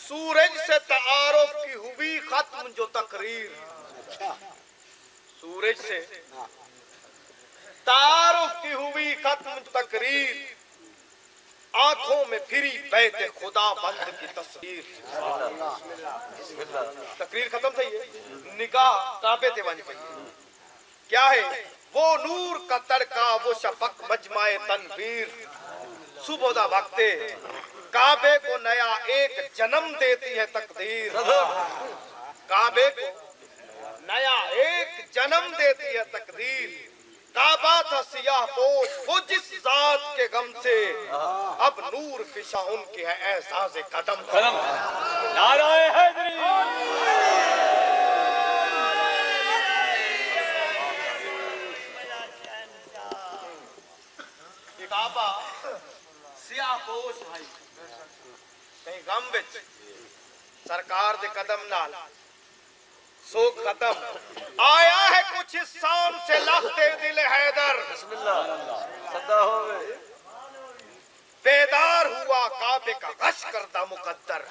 سورج سے تعارف کی ہوئی ختم جو تقریر، سورج سے تعارف کی ہوئی ختم جو تقریر، آنکھوں میں پھری بیت خدا بند کی تصویر۔ تقریر ختم تھی ہے، نگاہ کعبے تے ونج پئی۔ کیا ہے وہ نور کا تڑکا، وہ شفق مجمع تنویر۔ صبح دا وقت کعبے کو نیا ایک جنم دیتی ہے تقدیر، کعبے کو نیا ایک جنم دیتی ہے تقدیر۔ کعبہ تھا سیاہ پوش وہ جس ذات کے غم سے، اب نور فشاں ان کی ہے اعزاز قدم۔ نعرہ حیدری، کعبہ سیاہ پوش بھائی کہیں غم وچ سرکار دے قدم نال سوگ ختم آیا ہے کچھ شام سے لختے دل حیدر۔ بسم اللہ صدا ہوئے، بیدار ہوا کعبے کا غش کردہ مقدر۔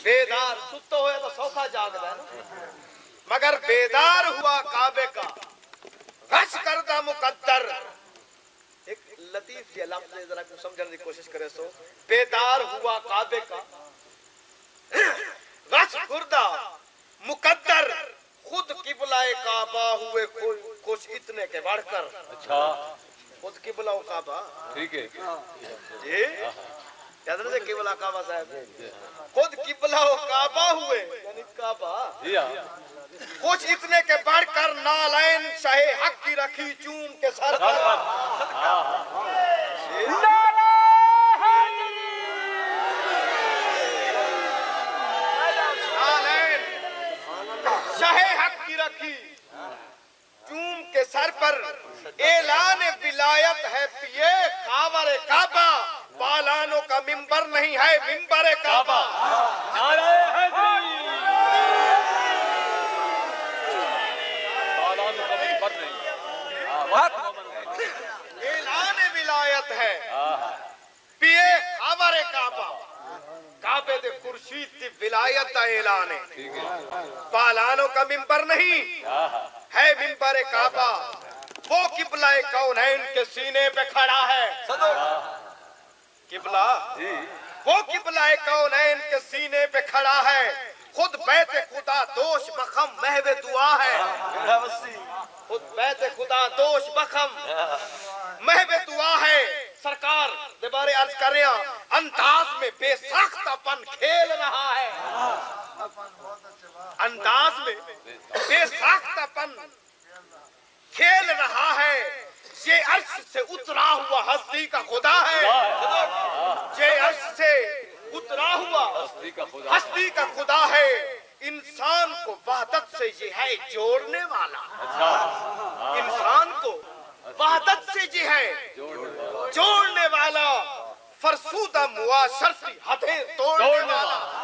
بیدار ستا ہویا تو سوکھا جاگدا ہے نا، مگر بیدار ہوا کعبے کا غش کردہ مقدر۔ ایک لطیف یہ لفظ ہے، ذرا کو سمجھنے کی کوشش کرے سو۔ بیدار ہوا کعبے کا غش کردہ مقدر، خود قبلہ کعبہ ہوئے خوش اتنے کے بڑھ کر۔ اچھا خود قبلہ کعبہ، ٹھیک ہے جی یاد رہے قبلہ کعبہ صاحب، خود قبلہ کعبہ ہوئے یعنی کعبہ جی ہاں، خوش اتنے کے بڑھ کر، نالین شاہ حق کی رکھی چوم کے سر پر۔ نالین شاہ حق کی رکھی چوم کے سر پر، اعلان ولایت ہے پیے خاور کعبہ، بالانوں کا منبر نہیں ہے منبر کعبہ۔ نعرہ حیدری، بالانوں کا منبر نہیں، اعلان ولایت ہے پیے خاور کعبہ، کعبے دے خورشید دی ولایت دا اعلان ہے، بالانوں کا منبر نہیں ہے منبر کعبہ۔ وہ قبلہ کونین کے سینے پہ کھڑا ہے، قبلہ وہ قبلہ کونین کے سینے پہ کھڑا ہے، خود بیت خدا دوش بخم محو دعا ہے، خود بیت خدا دوش بخم محو دعا ہے۔ سرکار دے بارے عرض کر رہا انداز میں بے ساختہ پن کھیل رہا ہے، انداز میں بے ساختہ پن کھیل رہا ہے، یہ عرش سے اترا ہوا ہستی کا خدا ہے، یہ عرش سے اترا ہوا ہستی کا خدا ہے، انسان کو وحدت سے یہ ہے جوڑنے والا، انسان کو وحدت سے یہ ہے جوڑنے والا، فرسودہ معاشرتی حدیں توڑنے والا۔